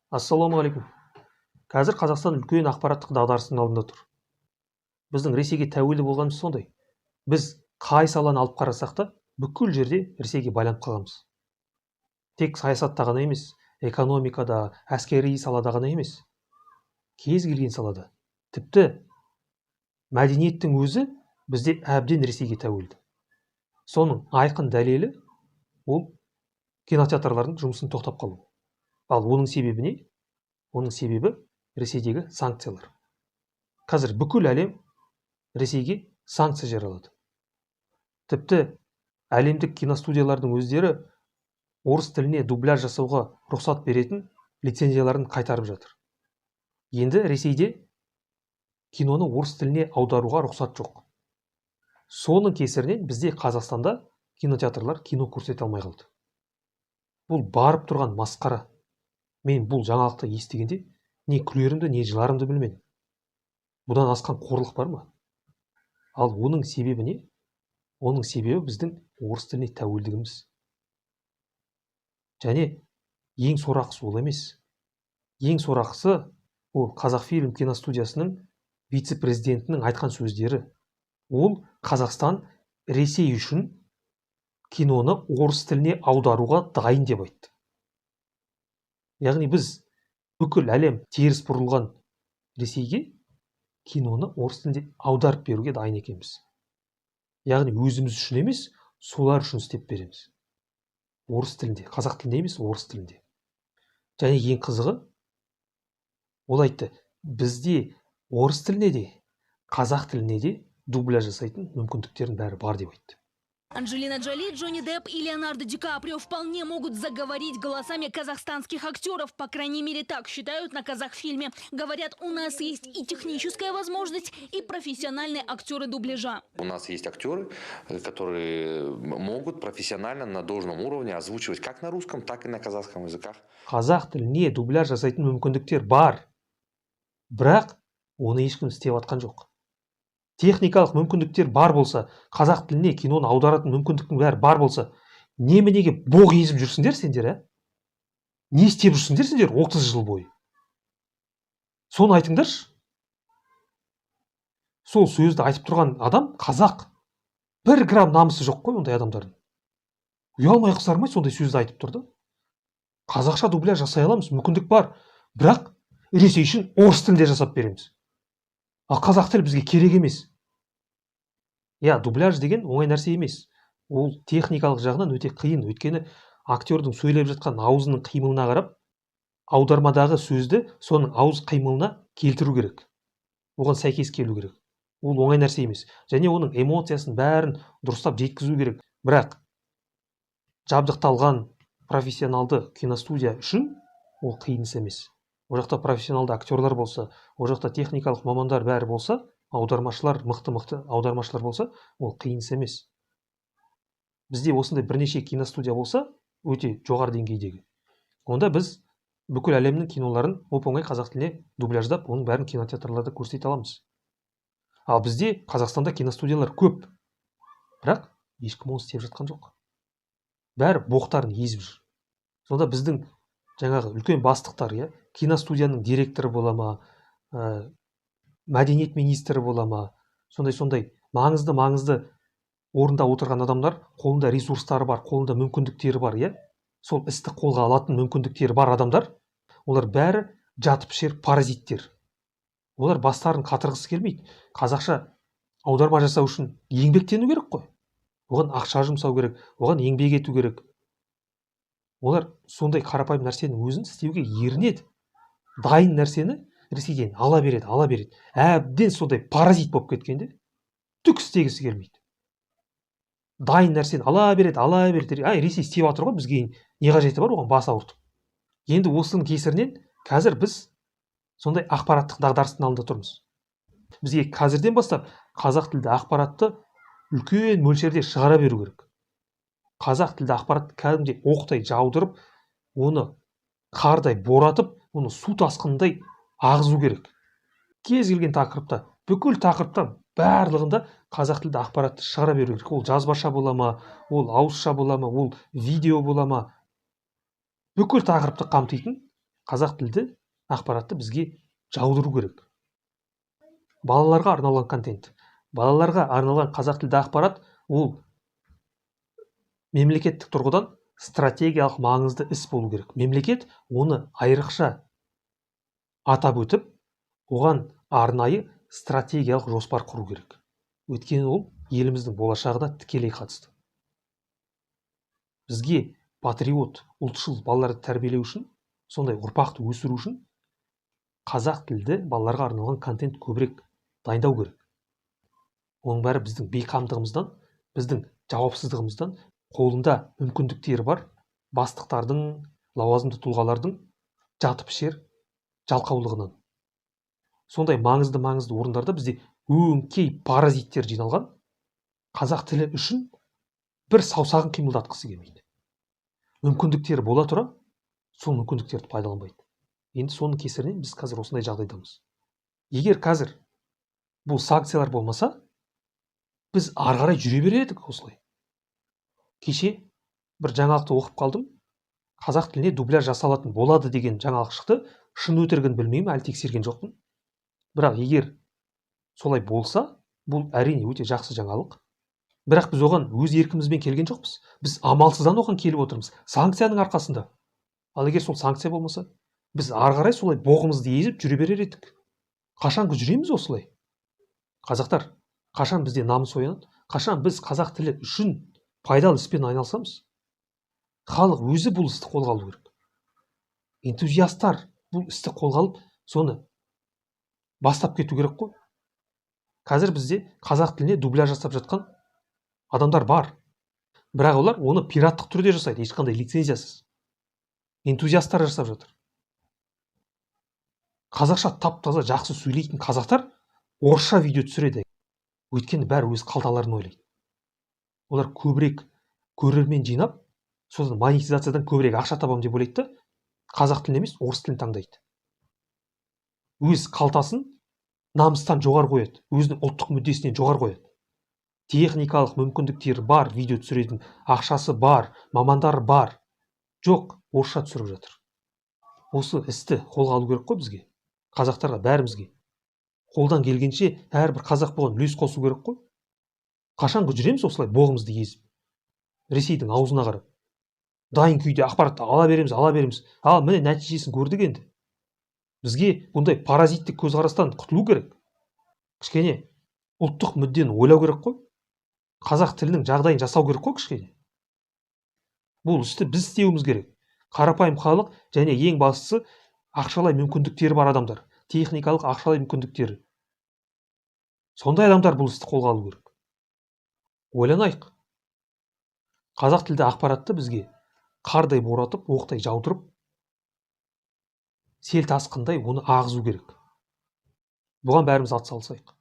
Ассалаумағалейкум. Қазір Қазақстан үлкен ақпараттық дағдарыстың алдында тұр. Біздің Ресейге тәуелді болғанымыз сондай. Біз қай саланы алып қарасақ та, бүкіл жерде Ресейге байланып қалғанбыз. Тек саясатта ғана емес, экономикада, әскери салада ғана емес. Кез келген салада. Тіпті мәдениеттің өзі бізде әбден Ресейге тәуелді. Соның айқын дәлелі ол кинотеатрлардың жұмысын тоқтап қалу. Ал оның себебі не? Оның себебі Ресейдегі санкциялар. Қазір бүкіл әлем Ресейге санкция жариялады. Тіпті әлемдік киностудиялардың өздері орыс тіліне дубляж жасауға рұқсат беретін лицензияларын қайтарып жатыр. Енді Ресейде киноны орыс тіліне аударуға рұқсат жоқ. Соның кесірінен бізде Қазақстанда кинотеатрлар кино көрсете алмай қалды. Бұл барып тұрған масқара. Мен бұл жаңалықты естігенде не күлерімді, не жыларымды білмедім. Бұдан асқан қорлық бар ма? Ал оның себебі не? Оның себебі біздің орыс тіліне тәуелдігіміз. Және ең сорақысы ол емес. Ең сорақысы ол Қазақфильм киностудиясының вице-президентінің айтқан сөздері. Ол Қазақстан Ресей үшін киноны орыс тіліне аударуға дайын деп айтты. Яғни біз бүкіл әлем теріс бұрылған Ресейге киноны орыс тілінде аударып беруге дайын екенбіз. Яғни өзіміз үшін емес, солар үшін істеп береміз. Орыс тілінде, қазақ тілінде емес, орыс тілінде. Және ең қызығы, ол айтты, бізде орыс тіліне де, қазақ тіліне де дубляж жасайтын мүмкіндіктердің бәрі бар деп айтты. Анджелина Джоли, Джонни Депп и Леонардо Ди Каприо вполне могут заговорить голосами казахстанских актеров. По крайней мере, так считают на Казахфильме. Говорят, у нас есть и техническая возможность, и профессиональные актеры дубляжа. У нас есть актеры, которые могут профессионально на должном уровне озвучивать как на русском, так и на казахском языках. Қазақ тіліне дубляж жасайтын мүмкіндіктер бар. Бірақ оны ешкім істеп атқан жоқ. Техникалық мүмкіндіктер бар болса, қазақ тіліне киноны аударатын мүмкіндіктің бәрі бар болса, неменеге боқ езіп жүрсіңдер сендер, ә? Не істеп жүрсіңдер сендер 30 жыл бойы? Соны айтыңдаршы. Сол сөзді айтып тұрған адам қазақ. 1 грамм намысы жоқ қой ондай адамдардың. Ұялмай қысармай сондай сөзді айтып тұрды. Қазақша дубляж жасай аламыз, мүмкіндік бар. Бірақ Ресей үшін орыс тілінде жасап береміз. Ал қазақ тіл бізге керек емес. Дубляж деген оңай нәрсе емес. Ол техникалық жағынан өте қиын. Өйткені актердің сөйлеп жатқан аузының қимылына қарап, аудармадағы сөзді соның ауыз қимылына келтіру керек. Оған сәйкес келу керек. Ол оңай нәрсе емес. Және оның эмоциясын бәрін дұрыстап жеткізу керек. Бірақ жабдықталған профессионалды киностудия үшін ол қиын іс емес. О жақта профессионалды актерлар болса, о жақта техникалық мамандар бәрі болса, аудармашылар, мықты аудармашылар болса, ол қиын іс емес. Бізде осындай бірнеше киностудия болса, өте жоғары деңгейдегі. Онда біз бүкіл әлемнің киноларын оп-оңай қазақ тіліне дубляждап, оның бәрін кинотеатрларда көрсете аламыз. Ал бізде Қазақстанда киностудиялар көп. Бірақ ешкім оны істеп жатқан жоқ. Бәрі боқтарын езіп жүр. Сонда біздің жаңағы үлкен бастықтар, киностудияның директоры бола ма, мәдениет министрі бола ма, сондай маңызды орында отырған адамдар, қолында ресурстары бар, қолында мүмкіндіктері бар, сол істі қолға алатын мүмкіндіктері бар адамдар, олар бәрі жатып ішер паразиттер. Олар бастарын қатырғысы келмейді. Қазақша аударма жасау үшін еңбектену керек қой. Оған ақша жұмсау керек, оған еңбек ету керек. Олар сондай қарапайым нәрсені өзін істеуге ерінеді. Дайын нәрсені Ресейден ала береді. Әбден сондай паразит болып кеткенде түк істегісі келмейді. Дайын нәрсені ала береді. Ресей істеп жатыр ғой, бізге не қажеті бар оған бас ауыртып. Енді осының кесірінен қазір біз сондай ақпараттық дағдарыстың алдында тұрмыз. Бізге қазірден бастап қазақ тілді ақпаратты үлкен мөлшерде шығара беру керек. Қазақ тілді ақпаратты кәдімгідей оқтай жаудырып, оны қардай боратып, оны су тасқындай ағызу керек. Кез келген тақырыпта, бүкіл тақырыпта барлығында қазақ тілді ақпаратты шығара беру керек. Ол жазбаша бола ма, ол ауызша бола ма, ол видео бола ма, бүкіл тақырыпты қамтитын қазақ тілді ақпаратты бізге жаудыру керек. Балаларға арналған контент. Балаларға арналған қазақ тілді ақпарат ол мемлекеттік тұрғыдан стратегиялық маңызды іс болу керек. Мемлекет оны айрықша атап өтіп, оған арнайы стратегиялық жоспар құру керек. Өйткені ол еліміздің болашағына тікелей қатысты. Бізге патриот, ұлтшыл балаларды тәрбиелеу үшін, сондай ұрпақты өсіру үшін қазақ тілді балаларға арналған контент көбірек дайындау керек. Оның бәрі біздің бейқамдығымыздан, біздің жауапсыздығымыздан, қолында мүмкіндіктері бар бастықтардың, лауазымды тұлғалардың жатып ішер жалқаулығынан. Сондай маңызды орындарда бізде өңкей паразиттер жиналған, қазақ тілі үшін бір саусағын қимылдатқысы келмейді. Мүмкіндіктері бола тұра, сол мүмкіндіктерді пайдаланбайды. Енді соның кесірінен біз қазір осындай жағдайдамыз. Егер қазір бұл санкциялар болмаса, біз ары қарай жүре берер едік осылай. Кеше бір жаңалықты оқып қалдым. Қазақ тіліне дубляж жасалатын болады деген жаңалық шықты. Шын өтірігін білмеймін, әлі тексерген жоқпын. Бірақ егер солай болса, бұл әрине өте жақсы жаңалық. Бірақ біз оған өз еркімізбен келген жоқпыз. Біз амалсыздан оған келіп отырмыз, санкцияның арқасында. Ал егер сол санкция болмаса, біз ары қарай солай боғымызды езіп жүре берер едік. Қашанғы жүреміз осылай? Қазақтар, қашан бізде намыс оянады? Қашан біз қазақ тілі үшін пайдалы іспен айналысамыз? Халық өзі бұл істі қолға алу керек. Энтузиастар бұл істі қолға алып, соны бастап кету керек қой. Қазір бізде қазақ тіліне дубляж жасап жатқан адамдар бар. Бірақ олар оны пираттық түрде жасайды, ешқандай лицензиясыз. Энтузиастар жасап жатыр. Қазақша тап-таза жақсы сөйлейтін қазақтар орысша видео түсіреді. Өйткені бәрі өз қалталарын ойлайды. Олар көбірек көрермен жинап, сосын монетизациядан көбірек ақша табамын деп ойлайды да, қазақ тілін емес, орыс тілін таңдайды. Өз қалтасын намыстан жоғары қояды, өзінің ұлттық мүддесінен жоғары қояды. Техникалық мүмкіндіктері бар, видео түсіретін, ақшасы бар, мамандары бар. Жоқ, орысша түсіріп жатыр. Осы істі қолға алу керек қой бізге, қазақтарға, бәрімізге. Қолдан келгенше әрбір қазақ болған үлес қосу керек қой. Қашанғы жүреміз осылай боғымызды езіп, Ресейдің аузына қарап. Дайын күйде ақпаратты ала береміз. Ал міне нәтижесін көрдік енді. Бізге бұндай паразиттік көзқарастан құтылу керек. Кішкене ұлттық мүддені ойлау керек қой. Қазақ тілінің жағдайын жасау керек қой кішкене. Бұл істі біз істеуіміз керек. Қарапайым халық және ең бастысы ақшалай мүмкіндіктері бар адамдар. Техникалық ақшалай мүмкіндіктері. Сондай адамдар бұл істі қолға алу керек. Ойланайық. Қазақ тілді ақпаратты бізге қардай боратып, оқтай жаудырып, сел тасқындай оны ағызу керек. Бұған бәріміз атсалысайық.